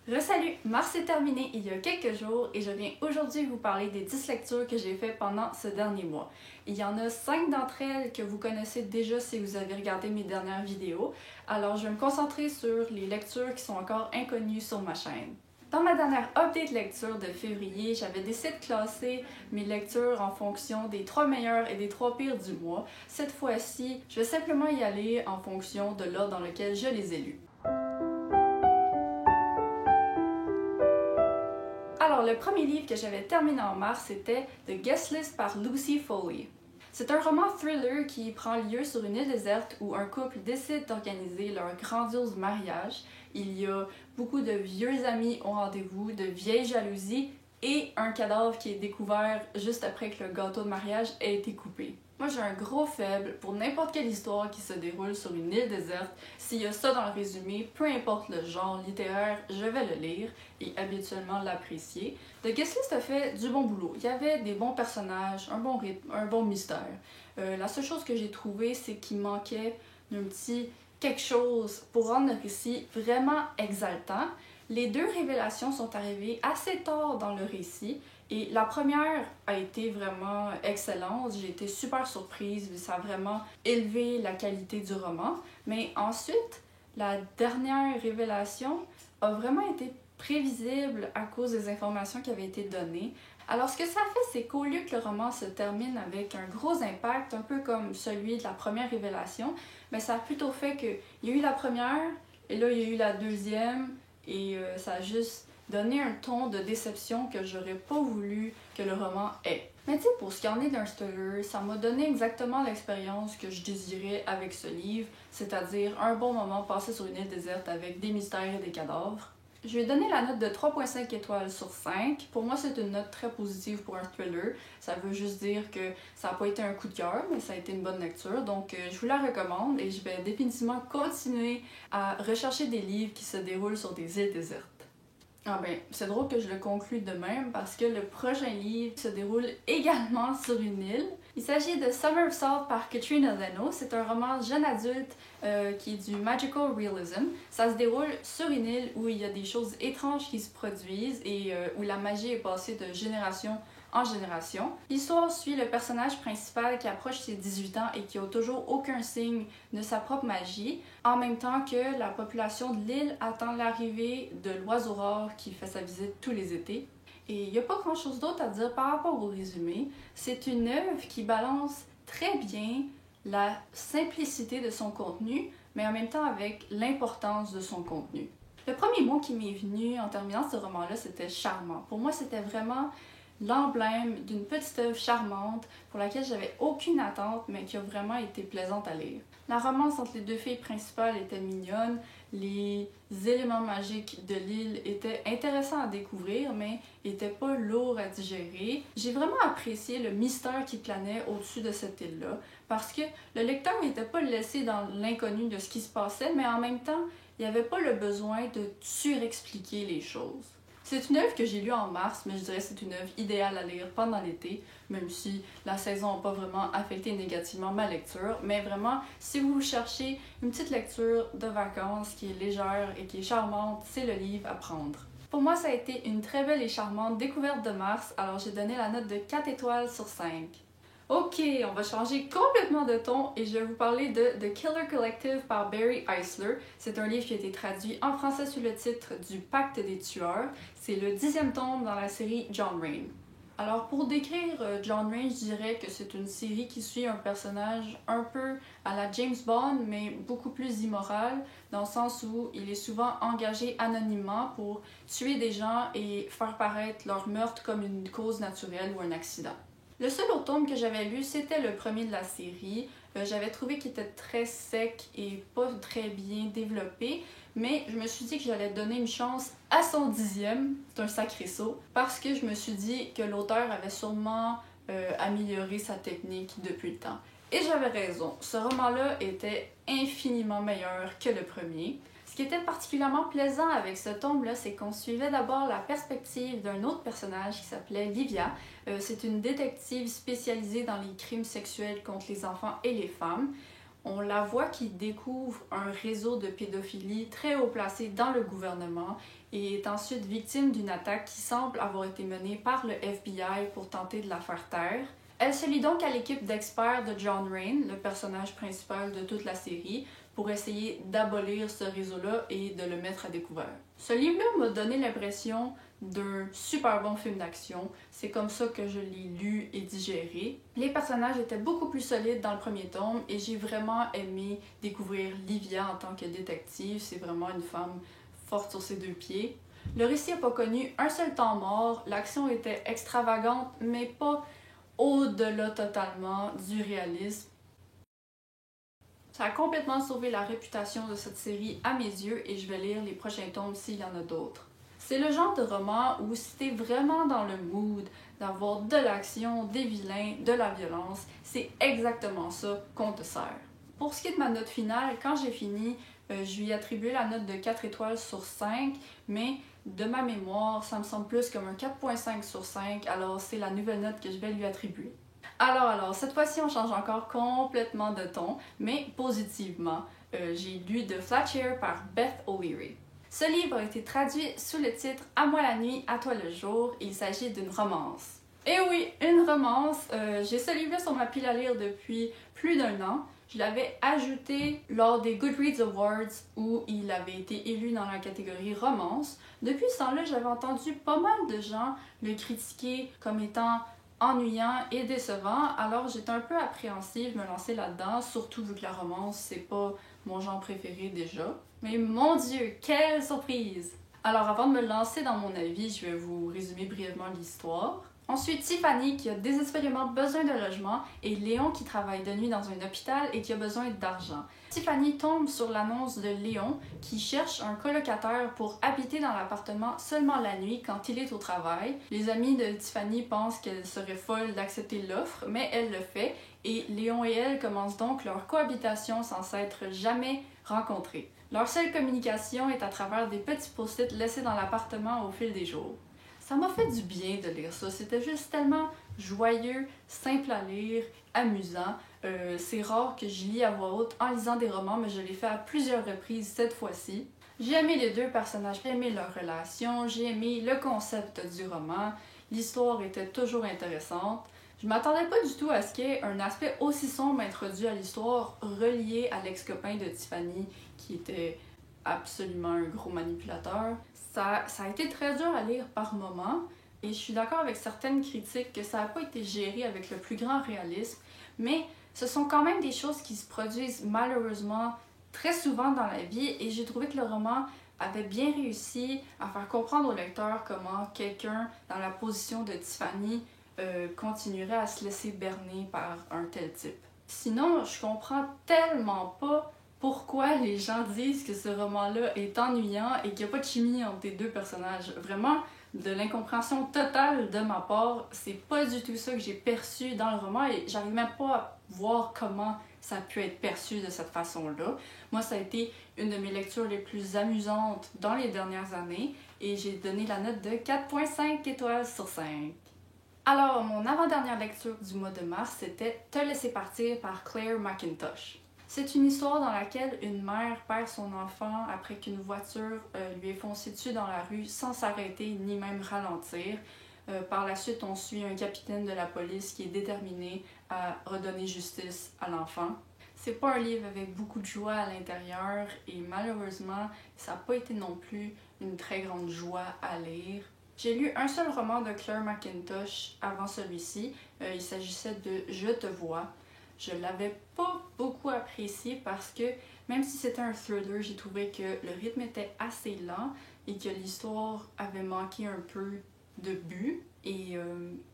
Re-salut! Mars est terminé il y a quelques jours et je viens aujourd'hui vous parler des 10 lectures que j'ai faites pendant ce dernier mois. Il y en a 5 d'entre elles que vous connaissez déjà si vous avez regardé mes dernières vidéos, alors je vais me concentrer sur les lectures qui sont encore inconnues sur ma chaîne. Dans ma dernière update lecture de février, j'avais décidé de classer mes lectures en fonction des 3 meilleures et des 3 pires du mois. Cette fois-ci, je vais simplement y aller en fonction de l'ordre dans lequel je les ai lues. Alors, le premier livre que j'avais terminé en mars, c'était The Guest List par Lucy Foley. C'est un roman thriller qui prend lieu sur une île déserte où un couple décide d'organiser leur grandiose mariage. Il y a beaucoup de vieux amis au rendez-vous, de vieilles jalousies et un cadavre qui est découvert juste après que le gâteau de mariage ait été coupé. Moi, j'ai un gros faible pour n'importe quelle histoire qui se déroule sur une île déserte. S'il y a ça dans le résumé, peu importe le genre littéraire, je vais le lire et habituellement l'apprécier. The Guest List a fait du bon boulot. Il y avait des bons personnages, un bon rythme, un bon mystère. La seule chose que j'ai trouvé, c'est qu'il manquait d'un petit quelque chose pour rendre le récit vraiment exaltant. Les deux révélations sont arrivées assez tard dans le récit. Et la première a été vraiment excellente, j'ai été super surprise, ça a vraiment élevé la qualité du roman. Mais ensuite, la dernière révélation a vraiment été prévisible à cause des informations qui avaient été données. Alors ce que ça fait, c'est qu'au lieu que le roman se termine avec un gros impact, un peu comme celui de la première révélation, mais ça a plutôt fait qu'il y a eu la première, et là il y a eu la deuxième, et ça a juste donner un ton de déception que j'aurais pas voulu que le roman ait. Mais tu sais, pour ce qui en est d'un thriller, ça m'a donné exactement l'expérience que je désirais avec ce livre, c'est-à-dire un bon moment passé sur une île déserte avec des mystères et des cadavres. Je lui ai donné la note de 3.5 étoiles sur 5. Pour moi, c'est une note très positive pour un thriller. Ça veut juste dire que ça n'a pas été un coup de cœur, mais ça a été une bonne lecture. Donc, je vous la recommande et je vais définitivement continuer à rechercher des livres qui se déroulent sur des îles désertes. Ah ben, c'est drôle que je le conclue de même parce que le prochain livre se déroule également sur une île. Il s'agit de Summer of Salt par Katrina Leno. C'est un roman jeune adulte qui est du magical realism. Ça se déroule sur une île où il y a des choses étranges qui se produisent et où la magie est passée de génération en génération. L'histoire suit le personnage principal qui approche ses 18 ans et qui n'a toujours aucun signe de sa propre magie, en même temps que la population de l'île attend l'arrivée de l'oiseau rare qui fait sa visite tous les étés. Et il n'y a pas grand chose d'autre à dire par rapport au résumé. C'est une œuvre qui balance très bien la simplicité de son contenu, mais en même temps avec l'importance de son contenu. Le premier mot qui m'est venu en terminant ce roman-là, c'était charmant. Pour moi, c'était vraiment l'emblème d'une petite œuvre charmante pour laquelle j'avais aucune attente mais qui a vraiment été plaisante à lire. La romance entre les deux filles principales était mignonne, les éléments magiques de l'île étaient intéressants à découvrir mais n'étaient pas lourds à digérer. J'ai vraiment apprécié le mystère qui planait au-dessus de cette île-là parce que le lecteur n'était pas laissé dans l'inconnu de ce qui se passait mais en même temps, il n'y avait pas le besoin de surexpliquer les choses. C'est une œuvre que j'ai lue en mars, mais je dirais que c'est une œuvre idéale à lire pendant l'été, même si la saison n'a pas vraiment affecté négativement ma lecture. Mais vraiment, si vous cherchez une petite lecture de vacances qui est légère et qui est charmante, c'est le livre à prendre. Pour moi, ça a été une très belle et charmante découverte de mars, alors j'ai donné la note de 4 étoiles sur 5. Ok, on va changer complètement de ton et je vais vous parler de The Killer Collective par Barry Eisler. C'est un livre qui a été traduit en français sous le titre du Pacte des tueurs. C'est le 10e tome dans la série John Rain. Alors pour décrire John Rain, je dirais que c'est une série qui suit un personnage un peu à la James Bond, mais beaucoup plus immoral, dans le sens où il est souvent engagé anonymement pour tuer des gens et faire paraître leur meurtre comme une cause naturelle ou un accident. Le seul autre tome que j'avais lu, c'était le premier de la série. J'avais trouvé qu'il était très sec et pas très bien développé, mais je me suis dit que j'allais donner une chance à son 10e, c'est un sacré saut, parce que je me suis dit que l'auteur avait sûrement amélioré sa technique depuis le temps. Et j'avais raison, ce roman-là était infiniment meilleur que le premier. Ce qui était particulièrement plaisant avec ce tome-là, c'est qu'on suivait d'abord la perspective d'un autre personnage qui s'appelait Livia. C'est une détective spécialisée dans les crimes sexuels contre les enfants et les femmes. On la voit qui découvre un réseau de pédophilie très haut placé dans le gouvernement et est ensuite victime d'une attaque qui semble avoir été menée par le FBI pour tenter de la faire taire. Elle se lie donc à l'équipe d'experts de John Rain, le personnage principal de toute la série, pour essayer d'abolir ce réseau-là et de le mettre à découvert. Ce livre-là m'a donné l'impression d'un super bon film d'action. C'est comme ça que je l'ai lu et digéré. Les personnages étaient beaucoup plus solides dans le premier tome et j'ai vraiment aimé découvrir Livia en tant que détective. C'est vraiment une femme forte sur ses deux pieds. Le récit n'a pas connu un seul temps mort. L'action était extravagante, mais pas au-delà totalement du réalisme. Ça a complètement sauvé la réputation de cette série à mes yeux et je vais lire les prochains tomes s'il y en a d'autres. C'est le genre de roman où si t'es vraiment dans le mood d'avoir de l'action, des vilains, de la violence, c'est exactement ça qu'on te sert. Pour ce qui est de ma note finale, quand j'ai fini, je lui ai attribué la note de 4 étoiles sur 5, mais de ma mémoire, ça me semble plus comme un 4.5 sur 5, alors c'est la nouvelle note que je vais lui attribuer. Alors, cette fois-ci, on change encore complètement de ton, mais positivement. J'ai lu The Flat par Beth O'Leary. Ce livre a été traduit sous le titre À moi la nuit, à toi le jour, et il s'agit d'une romance. Et oui, une romance. J'ai ce livre-là sur ma pile à lire depuis plus d'un an. Je l'avais ajouté lors des Goodreads Awards où il avait été élu dans la catégorie romance. Depuis ce temps-là, j'avais entendu pas mal de gens le critiquer comme étant ennuyant et décevant, alors j'étais un peu appréhensive de me lancer là-dedans, surtout vu que la romance, c'est pas mon genre préféré déjà. Mais mon Dieu, quelle surprise! Alors avant de me lancer dans mon avis, je vais vous résumer brièvement l'histoire. Ensuite, Tiffany qui a désespérément besoin de logement et Léon qui travaille de nuit dans un hôpital et qui a besoin d'argent. Tiffany tombe sur l'annonce de Léon qui cherche un colocataire pour habiter dans l'appartement seulement la nuit quand il est au travail. Les amis de Tiffany pensent qu'elle serait folle d'accepter l'offre, mais elle le fait et Léon et elle commencent donc leur cohabitation sans s'être jamais rencontrés. Leur seule communication est à travers des petits post-it laissés dans l'appartement au fil des jours. Ça m'a fait du bien de lire ça, c'était juste tellement joyeux, simple à lire, amusant. C'est rare que je lis à voix haute en lisant des romans, mais je l'ai fait à plusieurs reprises cette fois-ci. J'ai aimé les deux personnages, j'ai aimé leur relation, j'ai aimé le concept du roman, l'histoire était toujours intéressante. Je m'attendais pas du tout à ce qu'il y ait un aspect aussi sombre introduit à l'histoire relié à l'ex-copain de Tiffany qui était absolument un gros manipulateur. Ça a été très dur à lire par moments et je suis d'accord avec certaines critiques que ça n'a pas été géré avec le plus grand réalisme, mais ce sont quand même des choses qui se produisent malheureusement très souvent dans la vie et j'ai trouvé que le roman avait bien réussi à faire comprendre au lecteur comment quelqu'un dans la position de Tiffany continuerait à se laisser berner par un tel type. Sinon, je comprends tellement pas pourquoi les gens disent que ce roman-là est ennuyant et qu'il n'y a pas de chimie entre les deux personnages. Vraiment, de l'incompréhension totale de ma part, c'est pas du tout ça que j'ai perçu dans le roman et j'arrive même pas à voir comment ça a pu être perçu de cette façon-là. Moi, ça a été une de mes lectures les plus amusantes dans les dernières années et j'ai donné la note de 4.5 étoiles sur 5. Alors, mon avant-dernière lecture du mois de mars, c'était Te laisser partir par Claire McIntosh. C'est une histoire dans laquelle une mère perd son enfant après qu'une voiture lui ait foncé dessus dans la rue sans s'arrêter ni même ralentir. Par la suite, on suit un capitaine de la police qui est déterminé à redonner justice à l'enfant. C'est pas un livre avec beaucoup de joie à l'intérieur et malheureusement, ça n'a pas été non plus une très grande joie à lire. J'ai lu un seul roman de Claire McIntosh avant celui-ci. Il s'agissait de Je te vois. Je l'avais pas beaucoup apprécié parce que même si c'était un thriller, j'ai trouvé que le rythme était assez lent et que l'histoire avait manqué un peu de but. Et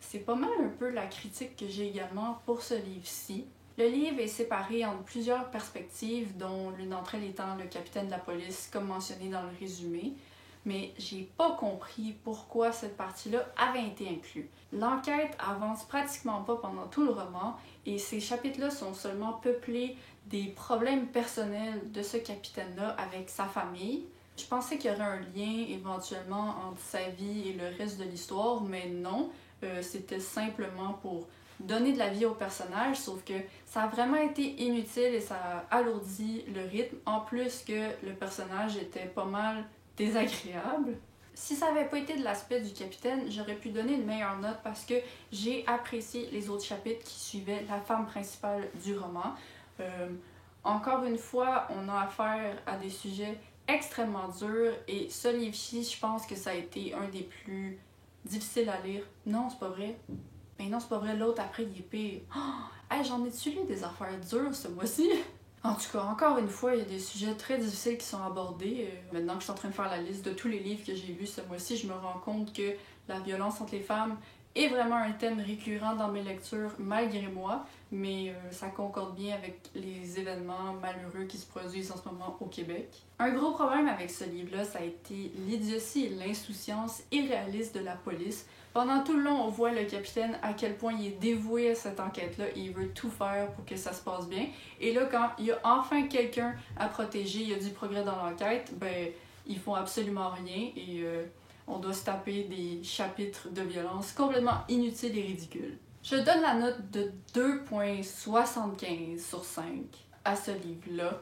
c'est pas mal un peu la critique que j'ai également pour ce livre-ci. Le livre est séparé en plusieurs perspectives, dont l'une d'entre elles étant le capitaine de la police, comme mentionné dans le résumé. Mais j'ai pas compris pourquoi cette partie-là avait été inclue. L'enquête avance pratiquement pas pendant tout le roman et ces chapitres-là sont seulement peuplés des problèmes personnels de ce capitaine-là avec sa famille. Je pensais qu'il y aurait un lien éventuellement entre sa vie et le reste de l'histoire, mais non, c'était simplement pour donner de la vie au personnage, sauf que ça a vraiment été inutile et ça a alourdi le rythme, en plus que le personnage était pas mal désagréable. Si ça avait pas été de l'aspect du capitaine, j'aurais pu donner une meilleure note parce que j'ai apprécié les autres chapitres qui suivaient la femme principale du roman. Encore une fois, on a affaire à des sujets extrêmement durs et ce livre-ci, je pense que ça a été un des plus difficiles à lire. Non, c'est pas vrai. Mais non, c'est pas vrai, l'autre après, il est pire. Oh, hey, j'en ai-tu lu des affaires dures ce mois-ci? En tout cas, encore une fois, il y a des sujets très difficiles qui sont abordés. Maintenant que je suis en train de faire la liste de tous les livres que j'ai lus ce mois-ci, je me rends compte que la violence entre les femmes est vraiment un thème récurrent dans mes lectures, malgré moi, mais ça concorde bien avec les événements malheureux qui se produisent en ce moment au Québec. Un gros problème avec ce livre-là, ça a été l'idiotie et l'insouciance irréaliste de la police. Pendant tout le long, on voit le capitaine à quel point il est dévoué à cette enquête-là et il veut tout faire pour que ça se passe bien. Et là, quand il y a enfin quelqu'un à protéger, il y a du progrès dans l'enquête, ben, ils font absolument rien et on doit se taper des chapitres de violence complètement inutiles et ridicules. Je donne la note de 2,75 sur 5 à ce livre-là.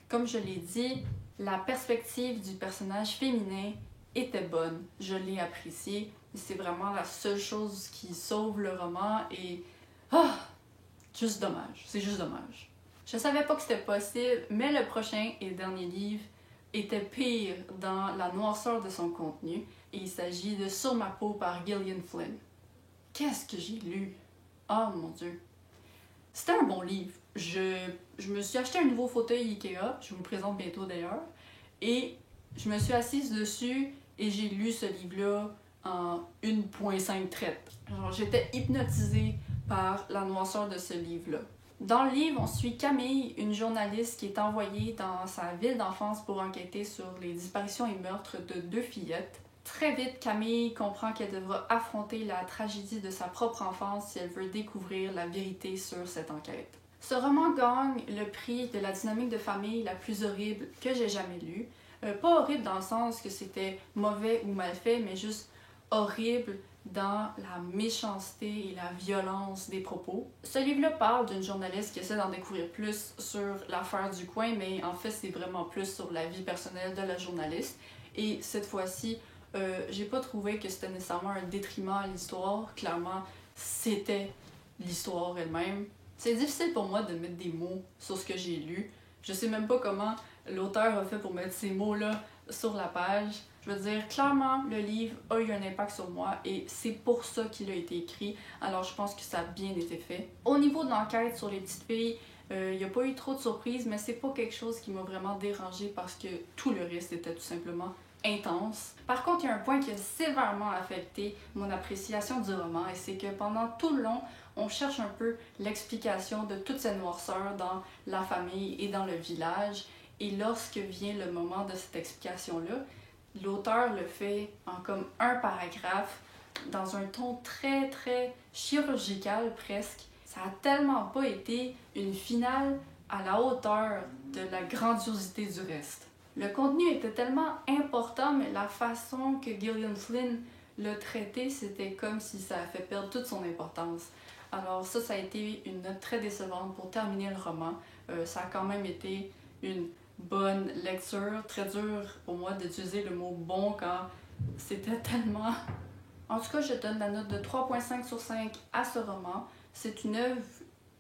Comme je l'ai dit, la perspective du personnage féminin était bonne. Je l'ai apprécié. C'est vraiment la seule chose qui sauve le roman et... Ah! Juste dommage. C'est juste dommage. Je savais pas que c'était possible, mais le prochain et dernier livre était pire dans la noirceur de son contenu et il s'agit de Sur ma peau par Gillian Flynn. Qu'est-ce que j'ai lu? Oh mon Dieu! C'était un bon livre. Je me suis acheté un nouveau fauteuil Ikea, je vous le présente bientôt d'ailleurs, et je me suis assise dessus et j'ai lu ce livre-là en 1,5 traite. Genre, j'étais hypnotisée par la noirceur de ce livre-là. Dans le livre, on suit Camille, une journaliste qui est envoyée dans sa ville d'enfance pour enquêter sur les disparitions et meurtres de 2 fillettes. Très vite, Camille comprend qu'elle devra affronter la tragédie de sa propre enfance si elle veut découvrir la vérité sur cette enquête. Ce roman gagne le prix de la dynamique de famille la plus horrible que j'ai jamais lue. Pas horrible dans le sens que c'était mauvais ou mal fait, mais juste horrible dans la méchanceté et la violence des propos. Ce livre-là parle d'une journaliste qui essaie d'en découvrir plus sur l'affaire du coin, mais en fait, c'est vraiment plus sur la vie personnelle de la journaliste. Et cette fois-ci, j'ai pas trouvé que c'était nécessairement un détriment à l'histoire. Clairement, c'était l'histoire elle-même. C'est difficile pour moi de mettre des mots sur ce que j'ai lu. Je sais même pas comment l'auteur a fait pour mettre ces mots-là sur la page. Je veux dire, clairement, le livre a eu un impact sur moi et c'est pour ça qu'il a été écrit. Alors, je pense que ça a bien été fait. Au niveau de l'enquête sur les petites filles, il n'y a pas eu trop de surprises, mais c'est pas quelque chose qui m'a vraiment dérangée parce que tout le reste était tout simplement intense. Par contre, il y a un point qui a sévèrement affecté mon appréciation du roman et c'est que pendant tout le long, on cherche un peu l'explication de toute cette noirceur dans la famille et dans le village. Et lorsque vient le moment de cette explication-là, l'auteur le fait en comme un paragraphe, dans un ton très très chirurgical presque. Ça a tellement pas été une finale à la hauteur de la grandiosité du reste. Le contenu était tellement important, mais la façon que Gillian Flynn l'a traité, c'était comme si ça a fait perdre toute son importance. Alors ça a été une note très décevante pour terminer le roman. Ça a quand même été une bonne lecture, très dur pour moi d'utiliser le mot bon quand c'était tellement... En tout cas, je donne la note de 3,5 sur 5 à ce roman. C'est une œuvre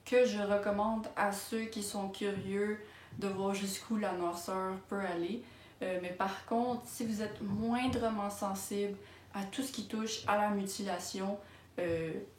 que je recommande à ceux qui sont curieux de voir jusqu'où la noirceur peut aller. Mais par contre, si vous êtes moindrement sensible à tout ce qui touche à la mutilation,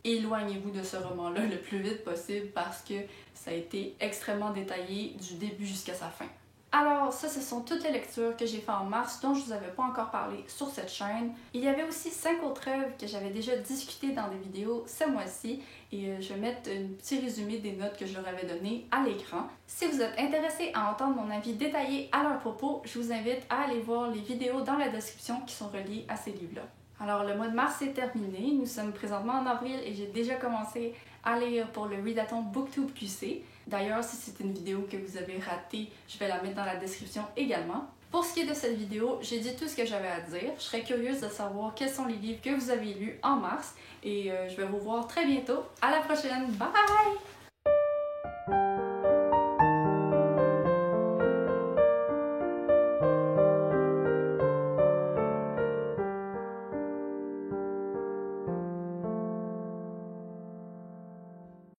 éloignez-vous de ce roman-là le plus vite possible parce que ça a été extrêmement détaillé du début jusqu'à sa fin. Alors, ça, ce sont toutes les lectures que j'ai faites en mars dont je ne vous avais pas encore parlé sur cette chaîne. Il y avait aussi 5 autres œuvres que j'avais déjà discutées dans des vidéos ce mois-ci et je vais mettre un petit résumé des notes que je leur avais données à l'écran. Si vous êtes intéressé à entendre mon avis détaillé à leur propos, je vous invite à aller voir les vidéos dans la description qui sont reliées à ces livres-là. Alors, le mois de mars est terminé, nous sommes présentement en avril et j'ai déjà commencé à lire pour le Readathon BookTube QC. D'ailleurs, si c'est une vidéo que vous avez ratée, je vais la mettre dans la description également. Pour ce qui est de cette vidéo, j'ai dit tout ce que j'avais à dire. Je serais curieuse de savoir quels sont les livres que vous avez lus en mars et je vais vous voir très bientôt. À la prochaine! Bye!